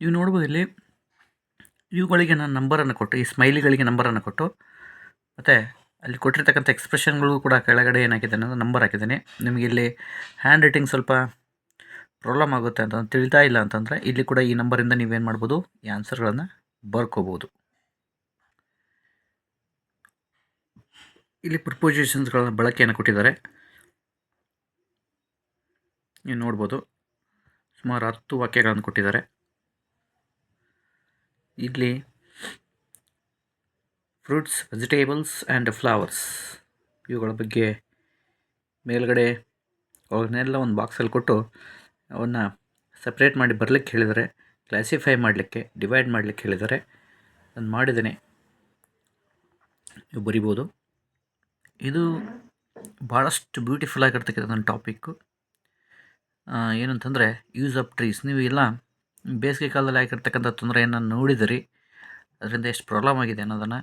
ನೀವು ನೋಡ್ಬೋದು ಇಲ್ಲಿ ಇವುಗಳಿಗೆ ನಾನು ನಂಬರನ್ನು ಕೊಟ್ಟು, ಈ ಸ್ಮೈಲಿಗಳಿಗೆ ನಂಬರನ್ನು ಕೊಟ್ಟು, ಮತ್ತು ಅಲ್ಲಿ ಕೊಟ್ಟಿರ್ತಕ್ಕಂಥ ಎಕ್ಸ್ಪ್ರೆಷನ್ಗಳಿಗೂ ಕೂಡ ಕೆಳಗಡೆ ಏನಾಗಿದೆ ಅನ್ನೋದು ನಂಬರ್ ಹಾಕಿದ್ದೀನಿ. ನಿಮಗೆ ಇಲ್ಲಿ ಹ್ಯಾಂಡ್ ರೈಟಿಂಗ್ ಸ್ವಲ್ಪ ಪ್ರಾಬ್ಲಮ್ ಆಗುತ್ತೆ ಅಂತ ತಿಳಿತಾ ಇಲ್ಲ ಅಂತಂದರೆ ಇಲ್ಲಿ ಕೂಡ ಈ ನಂಬರಿಂದ ನೀವೇನು ಮಾಡ್ಬೋದು, ಈ ಆನ್ಸರ್ಗಳನ್ನು ಬರ್ಕೋಬೋದು. ಇಲ್ಲಿ ಪ್ರಿಪೋಸಿಷನ್ಸ್ಗಳ ಬಳಕೆಯನ್ನು ಕೊಟ್ಟಿದ್ದಾರೆ. ನೀವು ನೋಡ್ಬೋದು ಸುಮಾರು 10 ವಾಕ್ಯಗಳನ್ನು ಕೊಟ್ಟಿದ್ದಾರೆ. ಇಲ್ಲಿ ಫ್ರೂಟ್ಸ್, ವೆಜಿಟೇಬಲ್ಸ್ ಆ್ಯಂಡ್ ಫ್ಲವರ್ಸ್ ಇವುಗಳ ಬಗ್ಗೆ ಮೇಲ್ಗಡೆ ಅವನ್ನೆಲ್ಲ ಒಂದು ಬಾಕ್ಸಲ್ಲಿ ಕೊಟ್ಟು ಅವನ್ನ ಸಪ್ರೇಟ್ ಮಾಡಿ ಬರಲಿಕ್ಕೆ ಹೇಳಿದ್ದಾರೆ, ಕ್ಲಾಸಿಫೈ ಮಾಡಲಿಕ್ಕೆ, ಡಿವೈಡ್ ಮಾಡಲಿಕ್ಕೆ ಹೇಳಿದ್ದಾರೆ. ನಾನು ಮಾಡಿದ್ದೇನೆ, ನೀವು ಬರಿಬೋದು. ಇದು ಭಾಳಷ್ಟು ಬ್ಯೂಟಿಫುಲ್ ಆಗಿರ್ತಕ್ಕಂಥ ಒಂದು ಟಾಪಿಕ್ಕು. ಏನಂತಂದರೆ ಯೂಸ್ ಆಫ್ ಟ್ರೀಸ್. ನೀವು ಎಲ್ಲ ಬೇಸಿಗೆ ಕಾಲದಲ್ಲಿ ಆಗಿರ್ತಕ್ಕಂಥ ತೊಂದರೆಯನ್ನು ನೋಡಿದಿರಿ, ಅದರಿಂದ ಎಷ್ಟು ಪ್ರಾಬ್ಲಮ್ ಆಗಿದೆ ಅನ್ನೋದನ್ನು.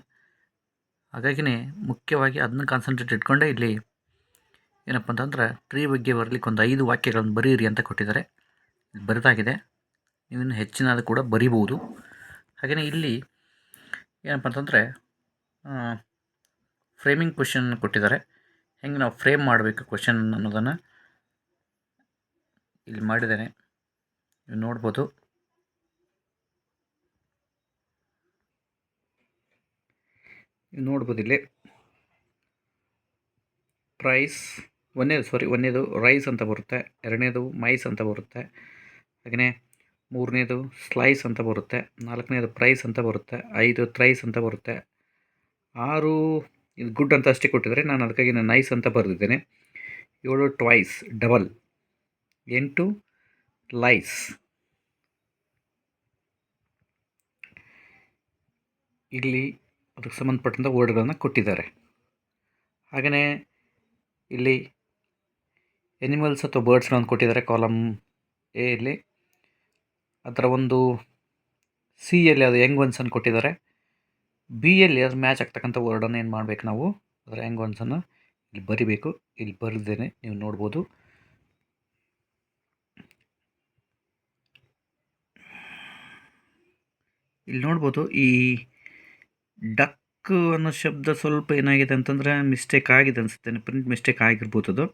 ಹಾಗಾಗಿನೇ ಮುಖ್ಯವಾಗಿ ಅದನ್ನ ಕಾನ್ಸಂಟ್ರೇಟ್ ಇಟ್ಕೊಂಡೇ ಇಲ್ಲಿ ಏನಪ್ಪ ಅಂತಂದ್ರೆ ಟ್ರೀ ಬಗ್ಗೆ ಬರಲಿಕ್ಕೆ ಒಂದು 5 ವಾಕ್ಯಗಳನ್ನು ಬರೀರಿ ಅಂತ ಕೊಟ್ಟಿದ್ದಾರೆ. ಬರೆದಾಗಿದೆ, ನೀವಿನ್ನು ಹೆಚ್ಚಿನದು ಕೂಡ ಬರಿಬೋದು. ಹಾಗೆಯೇ ಇಲ್ಲಿ ಏನಪ್ಪ ಅಂತಂದರೆ ಫ್ರೇಮಿಂಗ್ ಕ್ವೆಶನ್ ಕೊಟ್ಟಿದ್ದಾರೆ. ಹೆಂಗೆ ನಾವು ಫ್ರೇಮ್ ಮಾಡಬೇಕು ಕ್ವೆಶನ್ ಅನ್ನೋದನ್ನು ಇಲ್ಲಿ ಮಾಡಿದ್ದೇನೆ, ನೀವು ನೋಡ್ಬೋದು. ಇಲ್ಲಿ ಪ್ರೈಸ್ ಒಂದನೇದು ರೈಸ್ ಅಂತ ಬರುತ್ತೆ, ಎರಡನೇದು ಮೈಸ್ ಅಂತ ಬರುತ್ತೆ, ಹಾಗೆಯೇ ಮೂರನೇದು ಸ್ಲೈಸ್ ಅಂತ ಬರುತ್ತೆ, ನಾಲ್ಕನೇದು ಪ್ರೈಸ್ ಅಂತ ಬರುತ್ತೆ, 5 ಥ್ರೈಸ್ ಅಂತ ಬರುತ್ತೆ, 6 ಇದು ಗುಡ್ ಅಂತ ಅಷ್ಟೇ ಕೊಟ್ಟಿದ್ದಾರೆ, ನಾನು ಅದಕ್ಕಾಗಿ ನೈಸ್ ಅಂತ ಬರೆದಿದ್ದೇನೆ. 7 ಟ್ವೈಸ್ ಡಬಲ್, 8 ಲೈಸ್. ಇಲ್ಲಿ ಅದಕ್ಕೆ ಸಂಬಂಧಪಟ್ಟಂಥ ವರ್ಡ್ಗಳನ್ನು ಕೊಟ್ಟಿದ್ದಾರೆ. ಹಾಗೆಯೇ ಇಲ್ಲಿ ಎನಿಮಲ್ಸ್ ಅಥವಾ ಬರ್ಡ್ಸ್ಗಳನ್ನು ಕೊಟ್ಟಿದ್ದಾರೆ ಕಾಲಮ್ ಎ ಇಲ್ಲಿ. ಅದರ ಒಂದು ಸಿ ಯಲ್ಲಿ ಅದು ಯಂಗ್ ಒನ್ಸನ್ನು ಕೊಟ್ಟಿದ್ದಾರೆ. ಬಿ ಯಲ್ಲಿ ಅದು ಮ್ಯಾಚ್ ಆಗ್ತಕ್ಕಂಥ ವರ್ಡನ್ನು ಏನು ಮಾಡಬೇಕು ನಾವು, ಅದರ ಯಂಗ್ ಒನ್ಸನ್ನು ಇಲ್ಲಿ ಬರಿಬೇಕು. ಇಲ್ಲಿ ಬರೆದೇನೆ, ನೀವು ನೋಡ್ಬೋದು. ಇಲ್ಲಿ ನೋಡ್ಬೋದು ಈ ಡಕ್ ಅನ್ನೋ ಶಬ್ದ ಸ್ವಲ್ಪ ಏನಾಗಿದೆ ಅಂತಂದರೆ ಮಿಸ್ಟೇಕ್ ಆಗಿದೆ ಅನಿಸುತ್ತೆ, ಪ್ರಿಂಟ್ ಮಿಸ್ಟೇಕ್ ಆಗಿರ್ಬೋದು. ಅದು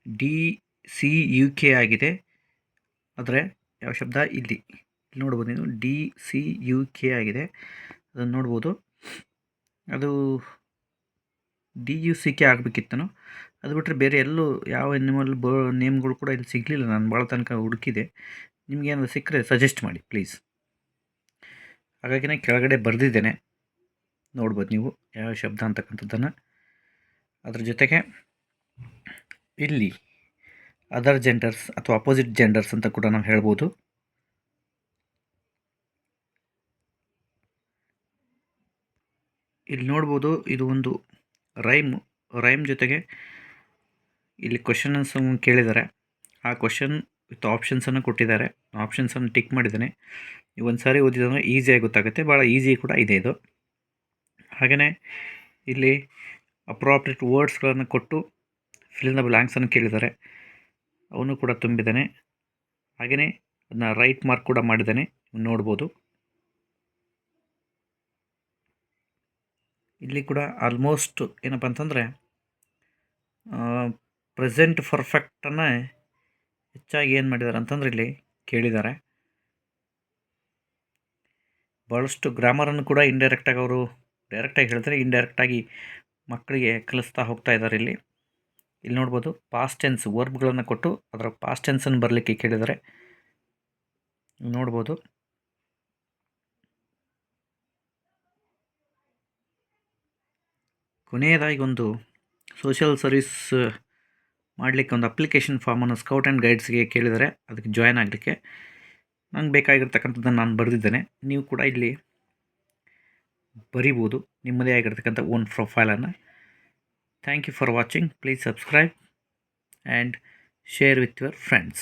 DCUK ಆಗಿದೆ, ಆದರೆ ಯಾವ ಶಬ್ದ ಇಲ್ಲಿ ನೋಡ್ಬೋದು ನೀವು, DCUK ಆಗಿದೆ, ಅದನ್ನು ನೋಡ್ಬೋದು. ಅದು DUCK ಆಗಬೇಕಿತ್ತನು. ಅದು ಬಿಟ್ಟರೆ ಬೇರೆ ಎಲ್ಲೂ ಯಾವ ಎನಿಮಲ್ ನೇಮ್ಗಳು ಕೂಡ ಇಲ್ಲಿ ಸಿಗಲಿಲ್ಲ. ನಾನು ಭಾಳ ತನಕ ಹುಡುಕಿದೆ, ನಿಮಗೇನಾದ್ರು ಸಿಕ್ಕರೆ ಸಜೆಸ್ಟ್ ಮಾಡಿ ಪ್ಲೀಸ್. ಹಾಗಾಗಿ ಕೆಳಗಡೆ ಬರೆದಿದ್ದೇನೆ, ನೋಡ್ಬೋದು ನೀವು ಯಾವ ಶಬ್ದ ಅಂತಕ್ಕಂಥದ್ದನ್ನು. ಅದ್ರ ಜೊತೆಗೆ ಇಲ್ಲಿ ಅದರ್ ಜೆಂಡರ್ಸ್ ಅಥವಾ ಅಪೋಸಿಟ್ ಜೆಂಡರ್ಸ್ ಅಂತ ಕೂಡ ನಾವು ಹೇಳ್ಬೋದು. ಇಲ್ಲಿ ನೋಡ್ಬೋದು ಇದು ಒಂದು ರೈಮ್ ಜೊತೆಗೆ ಇಲ್ಲಿ ಕ್ವಶನ್ಸ್ ಕೇಳಿದ್ದಾರೆ. ಆ ಕ್ವಶನ್ ವಿತ್ ಆಪ್ಷನ್ಸನ್ನು ಕೊಟ್ಟಿದ್ದಾರೆ. ಆಪ್ಷನ್ಸನ್ನು ಟಿಕ್ ಮಾಡಿದ್ದೇನೆ. ನೀವು ಒಂದು ಸಾರಿ ಓದಿದಂದರೆ ಈಸಿಯಾಗಿ ಗೊತ್ತಾಗುತ್ತೆ, ಭಾಳ ಈಸಿ ಕೂಡ ಇದೆ ಇದು. ಹಾಗೆಯೇ ಇಲ್ಲಿ ಅಪ್ರಾಪ್ರಿಯೇಟ್ ವರ್ಡ್ಸ್ಗಳನ್ನು ಕೊಟ್ಟು ಫಿಲ್ ಇನ್ ದ ಬ್ಲ್ಯಾಂಕ್ಸನ್ನು ಕೇಳಿದ್ದಾರೆ, ಅವನು ಕೂಡ ತುಂಬಿದ್ದಾನೆ. ಹಾಗೆಯೇ ಅದನ್ನ ರೈಟ್ ಮಾರ್ಕ್ ಕೂಡ ಮಾಡಿದ್ದಾನೆ, ನೋಡ್ಬೋದು. ಇಲ್ಲಿ ಕೂಡ ಆಲ್ಮೋಸ್ಟ್ ಏನಪ್ಪ ಅಂತಂದರೆ ಪ್ರೆಸೆಂಟ್ ಪರ್ಫೆಕ್ಟನ್ನು ಹೆಚ್ಚಾಗಿ ಏನು ಮಾಡಿದ್ದಾರೆ ಅಂತಂದರೆ ಇಲ್ಲಿ ಕೇಳಿದ್ದಾರೆ. ಭಾಳಷ್ಟು ಗ್ರಾಮರನ್ನು ಕೂಡ ಇಂಡೈರೆಕ್ಟಾಗಿ ಅವರು ಡೈರೆಕ್ಟಾಗಿ ಹೇಳ್ತಾರೆ, ಇಂಡೈರೆಕ್ಟಾಗಿ ಮಕ್ಕಳಿಗೆ ಕಲಿಸ್ತಾ ಹೋಗ್ತಾ ಇದ್ದಾರೆ. ಇಲ್ಲಿ ನೋಡ್ಬೋದು ಪಾಸ್ಟ್ ಟೆನ್ಸ್ ವರ್ಬ್ಗಳನ್ನು ಕೊಟ್ಟು ಅದರ ಪಾಸ್ಟ್ ಟೆನ್ಸನ್ನು ಬರಲಿಕ್ಕೆ ಕೇಳಿದ್ದಾರೆ, ನೋಡ್ಬೋದು. ಕೊನೆಯದಾಗಿ ಒಂದು ಸೋಷಿಯಲ್ ಸರ್ವಿಸ್ ಮಾಡಲಿಕ್ಕೆ ಒಂದು ಅಪ್ಲಿಕೇಶನ್ ಫಾರ್ಮನ್ನು ಸ್ಕೌಟ್ ಆ್ಯಂಡ್ ಗೈಡ್ಸ್ಗೆ ಕೇಳಿದ್ದಾರೆ, ಅದಕ್ಕೆ ಜಾಯ್ನ್ ಆಗಲಿಕ್ಕೆ. ನಂಗೆ ಬೇಕಾಗಿರ್ತಕ್ಕಂಥದ್ದನ್ನು ನಾನು ಬರೆದಿದ್ದೇನೆ. ನೀವು ಕೂಡ ಇಲ್ಲಿ ಬರಿಬೋದು ನಿಮ್ಮದೇ ಆಗಿರ್ತಕ್ಕಂಥ ಓನ್ ಪ್ರೊಫೈಲನ್ನು. Thank you for watching. Please subscribe and share with your friends.